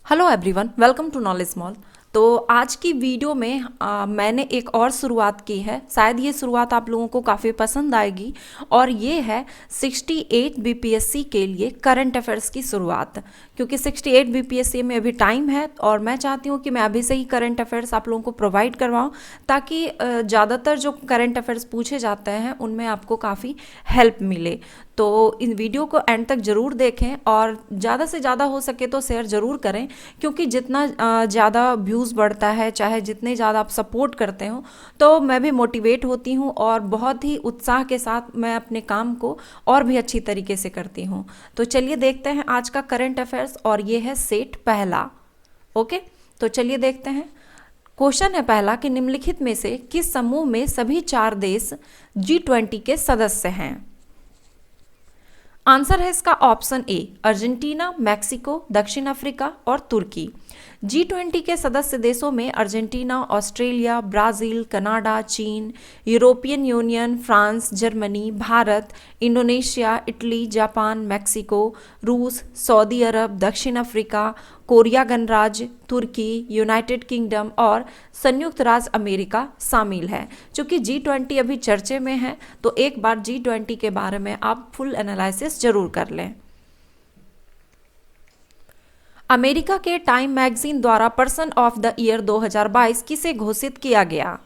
Hello everyone, welcome to knowledge mall. तो आज की वीडियो में मैंने एक और शुरुआत की है। शायद ये शुरुआत आप लोगों को काफ़ी पसंद आएगी और ये है 68 बीपीएससी के लिए करंट अफेयर्स की शुरुआत। क्योंकि 68 बीपीएससी में अभी टाइम है और मैं चाहती हूँ कि मैं अभी से ही करंट अफेयर्स आप लोगों को प्रोवाइड करवाऊँ, ताकि ज़्यादातर जो करंट अफेयर्स पूछे जाते हैं उनमें आपको काफ़ी हेल्प मिले। तो इन वीडियो को एंड तक ज़रूर देखें और ज़्यादा से ज़्यादा हो सके तो शेयर ज़रूर करें, क्योंकि जितना ज़्यादा व्यूज़ बढ़ता है, चाहे जितने ज़्यादा आप सपोर्ट करते हो, तो मैं भी मोटिवेट होती हूँ और बहुत ही उत्साह के साथ मैं अपने काम को और भी अच्छी तरीके से करती हूँ। तो चलिए देखते हैं आज का करंट अफेयर्स, और ये है सेट पहला। ओके, तो चलिए देखते हैं। क्वेश्चन है पहला कि निम्नलिखित में से किस समूह में सभी 4 देश G20 के सदस्य हैं। आंसर है इसका ऑप्शन ए, अर्जेंटीना, मैक्सिको, दक्षिण अफ्रीका और तुर्की। G20 के सदस्य देशों में अर्जेंटीना, ऑस्ट्रेलिया, ब्राज़ील, कनाडा, चीन, European union, France, Germany, Bharat, Indonesia, Italy, Japan, Mexico, रूस, सऊदी अरब, दक्षिण अफ्रीका, कोरिया गणराज्य, तुर्की, यूनाइटेड किंगडम और संयुक्त राज्य अमेरिका शामिल है। चूंकि G20 अभी चर्चे में है, तो एक बार G20 के बारे में आप फुल एनालिसिस जरूर कर लें। अमेरिका के टाइम मैगजीन द्वारा पर्सन ऑफ द ईयर 2022 किसे घोषित किया गया।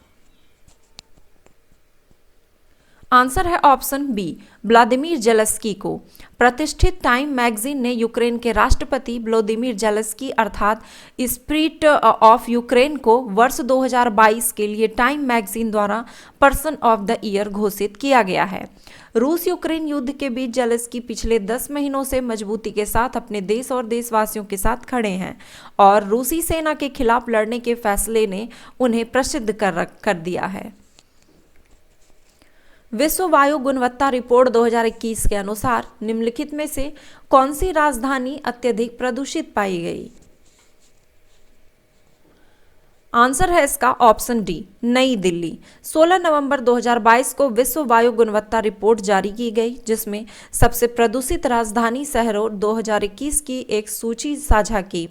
आंसर है ऑप्शन बी, व्लादिमीर जेलेंस्की को। प्रतिष्ठित टाइम मैगजीन ने यूक्रेन के राष्ट्रपति व्लादिमीर जेलेंस्की अर्थात स्पिरिट ऑफ यूक्रेन को वर्ष 2022 के लिए टाइम मैगजीन द्वारा पर्सन ऑफ द ईयर घोषित किया गया है। रूस यूक्रेन युद्ध के बीच जेलेंस्की पिछले 10 महीनों से मजबूती के साथ अपने देश और देशवासियों के साथ खड़े हैं और रूसी सेना के खिलाफ लड़ने के फैसले ने उन्हें प्रसिद्ध कर दिया है। विश्व वायु गुणवत्ता रिपोर्ट 2021 के अनुसार निम्नलिखित में से कौन सी राजधानी अत्यधिक प्रदूषित पाई गई। आंसर है इसका ऑप्शन डी, नई दिल्ली। 16 नवंबर 2022 को विश्व वायु गुणवत्ता रिपोर्ट जारी की गई, जिसमें सबसे प्रदूषित राजधानी शहरों 2021 की एक सूची साझा की,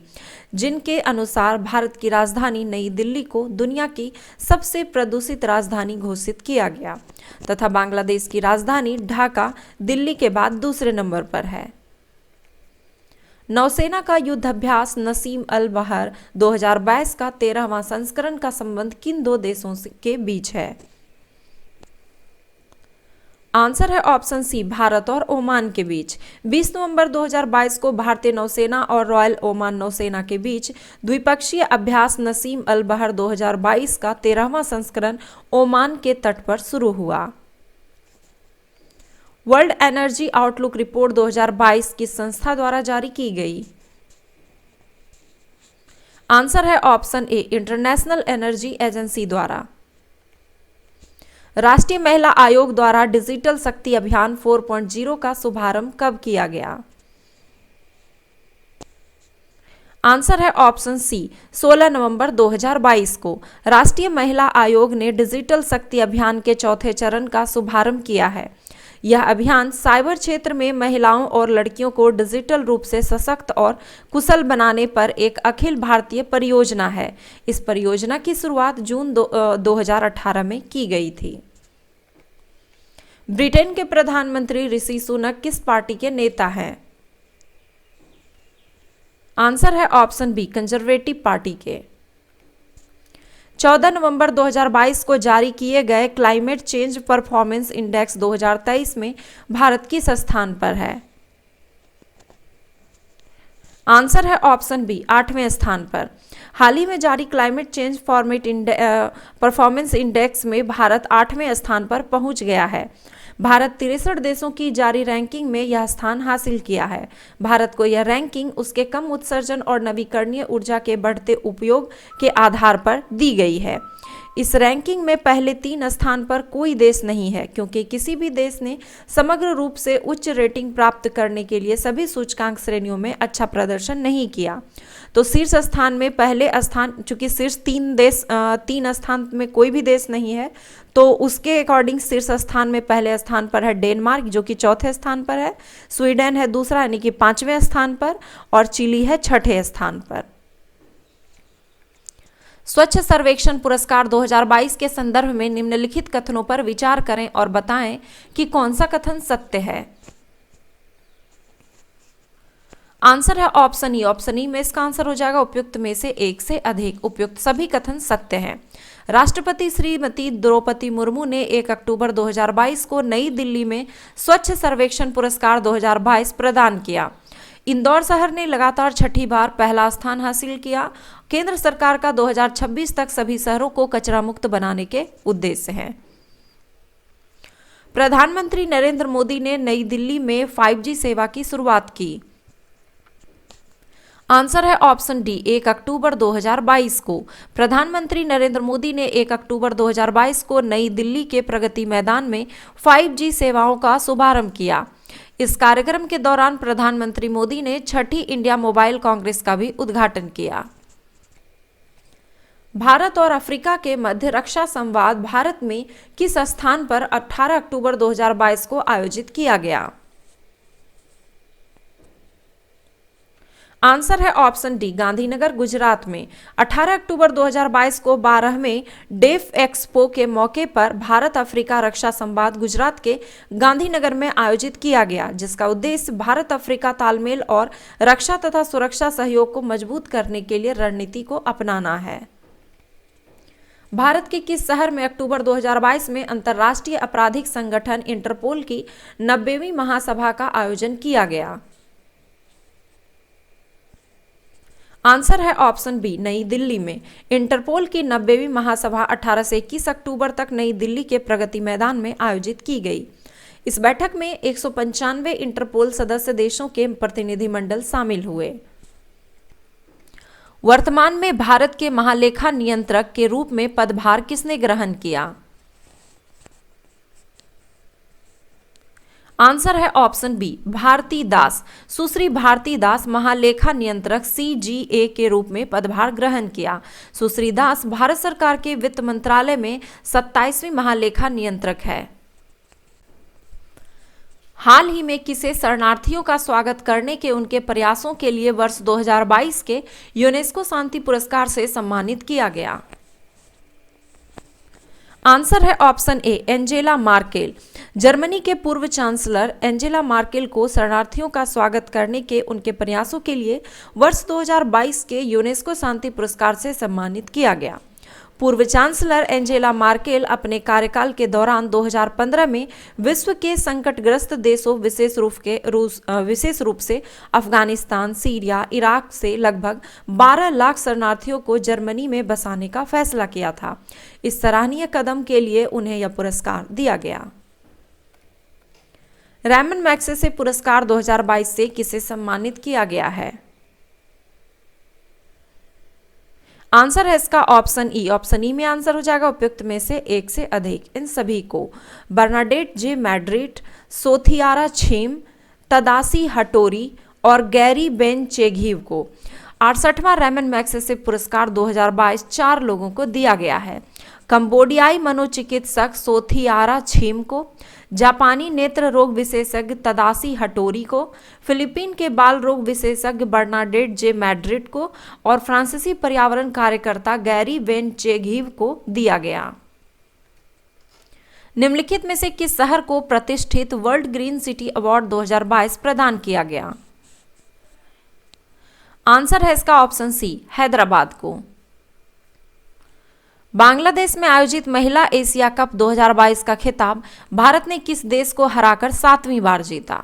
जिनके अनुसार भारत की राजधानी नई दिल्ली को दुनिया की सबसे प्रदूषित राजधानी घोषित किया गया तथा बांग्लादेश की राजधानी ढाका दिल्ली के बाद दूसरे नंबर पर है। नौसेना का युद्धाभ्यास नसीम अल बहर 2022 का 13वां संस्करण का संबंध किन 2 देशों के बीच है। आंसर है ऑप्शन सी, भारत और ओमान के बीच। 20 नवंबर 2022 को भारतीय नौसेना और रॉयल ओमान नौसेना के बीच द्विपक्षीय अभ्यास नसीम अल बहर 2022 का 13वां संस्करण ओमान के तट पर शुरू हुआ। वर्ल्ड एनर्जी आउटलुक रिपोर्ट 2022 किस संस्था द्वारा जारी की गई। आंसर है ऑप्शन ए, इंटरनेशनल एनर्जी एजेंसी द्वारा। राष्ट्रीय महिला आयोग द्वारा डिजिटल शक्ति अभियान 4.0 का शुभारंभ कब किया गया। आंसर है ऑप्शन सी, 16 नवंबर 2022 को राष्ट्रीय महिला आयोग ने डिजिटल शक्ति अभियान के चौथे चरण का शुभारंभ किया है। यह अभियान साइबर क्षेत्र में महिलाओं और लड़कियों को डिजिटल रूप से सशक्त और कुशल बनाने पर एक अखिल भारतीय परियोजना है। इस परियोजना की शुरुआत जून 2018 में की गई थी। ब्रिटेन के प्रधानमंत्री ऋषि सुनक किस पार्टी के नेता हैं। आंसर है ऑप्शन बी, कंजर्वेटिव पार्टी के। 14 नवंबर 2022 को जारी किए गए क्लाइमेट चेंज परफॉर्मेंस इंडेक्स 2023 में भारत किस स्थान पर है। आंसर है ऑप्शन बी, 8वें स्थान पर। हाल ही में जारी क्लाइमेट चेंज परफॉर्मेंस इंडेक्स में भारत 8वें स्थान पर पहुंच गया है। भारत 63 देशों की जारी रैंकिंग में यह स्थान हासिल किया है। भारत को यह रैंकिंग उसके कम उत्सर्जन और नवीकरणीय ऊर्जा के बढ़ते उपयोग के आधार पर दी गई है। इस रैंकिंग में पहले 3 स्थान पर कोई देश नहीं है, क्योंकि किसी भी देश ने समग्र रूप से उच्च रेटिंग प्राप्त करने के लिए सभी सूचकांक श्रेणियों में अच्छा प्रदर्शन नहीं किया। तो शीर्ष स्थान में पहले स्थान, चूंकि शीर्ष 3 स्थान में कोई भी देश नहीं है, तो उसके अकॉर्डिंग शीर्ष स्थान में पहले स्थान पर है डेनमार्क, जो कि चौथे स्थान पर है। स्वीडन है दूसरा, यानी कि 5वें स्थान पर, और चिली है 6ठे स्थान पर। स्वच्छ सर्वेक्षण पुरस्कार 2022 के संदर्भ में निम्नलिखित कथनों पर विचार करें और बताएं कि कौन सा कथन सत्य है। आंसर है ऑप्शन ई। ऑप्शन ई में इसका आंसर हो जाएगा उपयुक्त में से एक से अधिक। उपयुक्त सभी कथन सत्य हैं। राष्ट्रपति श्रीमती द्रौपदी मुर्मू ने 1 अक्टूबर 2022 को नई दिल्ली में स्वच्छ सर्वेक्षण पुरस्कार 2022 प्रदान किया। इंदौर शहर ने लगातार छठी बार पहला स्थान हासिल किया। केंद्र सरकार का 2026 तक सभी शहरों को कचरा मुक्त बनाने के उद्देश्य है। प्रधानमंत्री नरेंद्र मोदी ने नई दिल्ली में 5G सेवा की शुरुआत की। आंसर है ऑप्शन डी 1 अक्टूबर 2022 को। प्रधानमंत्री नरेंद्र मोदी ने 1 अक्टूबर 2022 को नई दिल्ली के प्रगति मैदान में 5G सेवाओं का शुभारंभ किया। इस कार्यक्रम के दौरान प्रधानमंत्री मोदी ने छठी इंडिया मोबाइल कांग्रेस का भी उद्घाटन किया। भारत और अफ्रीका के मध्य रक्षा संवाद भारत में किस स्थान पर 18 अक्टूबर 2022 को आयोजित किया गया। आंसर है ऑप्शन डी गांधीनगर गुजरात में। 18 अक्टूबर 2022 को 12वें डेफ एक्सपो के मौके पर भारत अफ्रीका रक्षा संवाद गुजरात के गांधीनगर में आयोजित किया गया, जिसका उद्देश्य भारत अफ्रीका तालमेल और रक्षा तथा सुरक्षा सहयोग को मजबूत करने के लिए रणनीति को अपनाना है। भारत के किस शहर में अक्टूबर 2022 में अंतर्राष्ट्रीय आपराधिक संगठन इंटरपोल की 90वीं महासभा का आयोजन किया गया। आंसर है ऑप्शन बी नई दिल्ली में। इंटरपोल की 90वीं महासभा 18 से 21 अक्टूबर तक नई दिल्ली के प्रगति मैदान में आयोजित की गई। इस बैठक में 195 इंटरपोल सदस्य देशों के प्रतिनिधिमंडल शामिल हुए। वर्तमान में भारत के महालेखा नियंत्रक के रूप में पदभार किसने ग्रहण किया। आंसर है ऑप्शन बी भारती दास। सुश्री भारती दास महालेखा नियंत्रक CGA के रूप में पदभार ग्रहण किया। सुश्री दास भारत सरकार के वित्त मंत्रालय में 27वीं महालेखा नियंत्रक है। हाल ही में किसे शरणार्थियों का स्वागत करने के उनके प्रयासों के लिए वर्ष 2022 के यूनेस्को शांति पुरस्कार से सम्मानित किया गया। आंसर है option A Angela Merkel. Germany के पूर्व चांसलर एंजेला मार्केल को शरणार्थियों का स्वागत करने के उनके प्रयासों के लिए वर्ष 2022 के यूनेस्को शांति पुरस्कार से सम्मानित किया गया। पूर्व चांसलर एंजेला मार्केल अपने कार्यकाल के दौरान 2015 में विश्व के संकटग्रस्त देशों विशेष रूप से अफगानिस्तान, सीरिया, इराक से लगभग 12 लाख शरणार्थियों को जर्मनी में बसाने का फैसला किया था। इस सराहनीय कदम के लिए उन्हें यह पुरस्कार दिया गया। रैमन मैग्सेसे पुरस्कार 2022 से किसे सम्मानित किया गया है। आंसर है इसका ऑप्शन ई। ऑप्शन ई में आंसर हो जाएगा उपयुक्त में से एक से अधिक। इन सभी को बर्नाडेट जे मैड्रिड, सोथियारा छेम, तदासी हटोरी और गैरी बेन चेघीव को 68वां रैमन मैग्सेसे पुरस्कार 2022 4 लोगों को दिया गया है। कंबोडियाई मनोचिकित्सक सोथियारा छेम को, जापानी नेत्र रोग विशेषज्ञ तदासी हटोरी को, फिलीपीन के बाल रोग विशेषज्ञ बर्नाडेट जे मैड्रिड को और फ्रांसीसी पर्यावरण कार्यकर्ता गैरी वेन चेघीव को दिया गया। निम्नलिखित में से किस शहर को प्रतिष्ठित वर्ल्ड ग्रीन सिटी अवार्ड 2022 प्रदान किया गया। आंसर है इसका ऑप्शन सी हैदराबाद को। बांग्लादेश में आयोजित महिला एशिया कप 2022 का खिताब भारत ने किस देश को हराकर 7वीं बार जीता।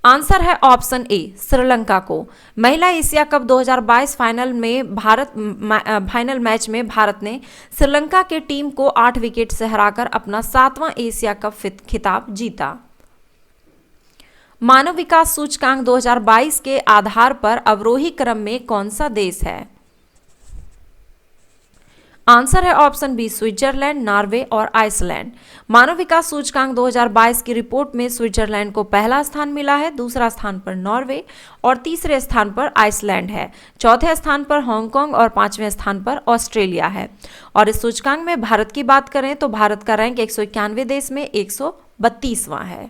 आंसर है ऑप्शन ए श्रीलंका को। महिला एशिया कप 2022 फाइनल मैच में भारत ने श्रीलंका के टीम को 8 विकेट से हराकर अपना 7वां एशिया कप खिताब जीता। मानव विकास सूचकांक 2022 के आधार पर अवरोही क्रम में कौन सा देश है। आंसर है ऑप्शन बी स्विट्जरलैंड, नॉर्वे और आइसलैंड। मानव विकास सूचकांक 2022 की रिपोर्ट में स्विट्जरलैंड को पहला स्थान मिला है, दूसरा स्थान पर नॉर्वे और तीसरे स्थान पर आइसलैंड है। चौथे स्थान पर हांगकांग और 5वें स्थान पर ऑस्ट्रेलिया है। और इस सूचकांक में भारत की बात करें तो भारत का रैंक 191 देश में 132वां है।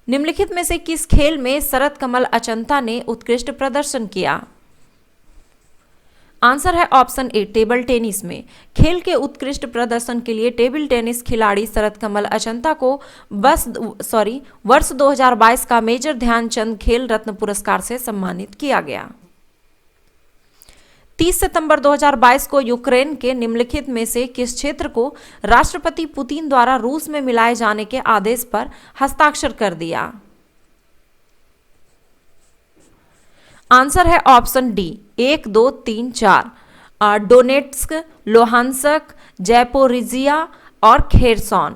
निम्नलिखित में से किस खेल में शरत कमल अचंता ने उत्कृष्ट प्रदर्शन किया। आंसर है ऑप्शन ए टेबल टेनिस में। खेल के उत्कृष्ट प्रदर्शन के लिए टेबल टेनिस खिलाड़ी शरत कमल अचंता को वर्ष 2022 का मेजर ध्यानचंद खेल रत्न पुरस्कार से सम्मानित किया गया। 30 सितंबर 2022 को यूक्रेन के निम्नलिखित में से किस क्षेत्र को राष्ट्रपति पुतिन द्वारा रूस में मिलाए जाने के आदेश पर हस्ताक्षर कर दिया? आंसर है ऑप्शन डी 1, 2, 3, 4। डोनेट्स्क, लोहांस्क, जैपोरिजिया और खेरसॉन।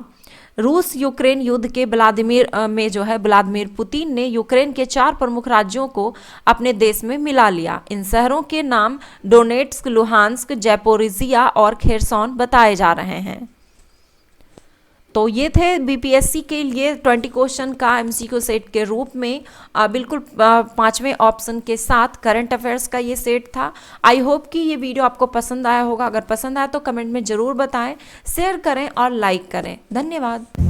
रूस यूक्रेन युद्ध के व्लादिमीर पुतिन ने यूक्रेन के 4 प्रमुख राज्यों को अपने देश में मिला लिया। इन शहरों के नाम डोनेट्स्क, लुहांस्क, जैपोरिजिया और खेरसॉन बताए जा रहे हैं। तो ये थे बीपीएससी के लिए 20 क्वेश्चन का एमसीक्यू सेट के रूप में बिल्कुल 5वें ऑप्शन के साथ करंट अफेयर्स का ये सेट था। आई होप कि ये वीडियो आपको पसंद आया होगा। अगर पसंद आया तो कमेंट में ज़रूर बताएं, शेयर करें और लाइक करें। धन्यवाद।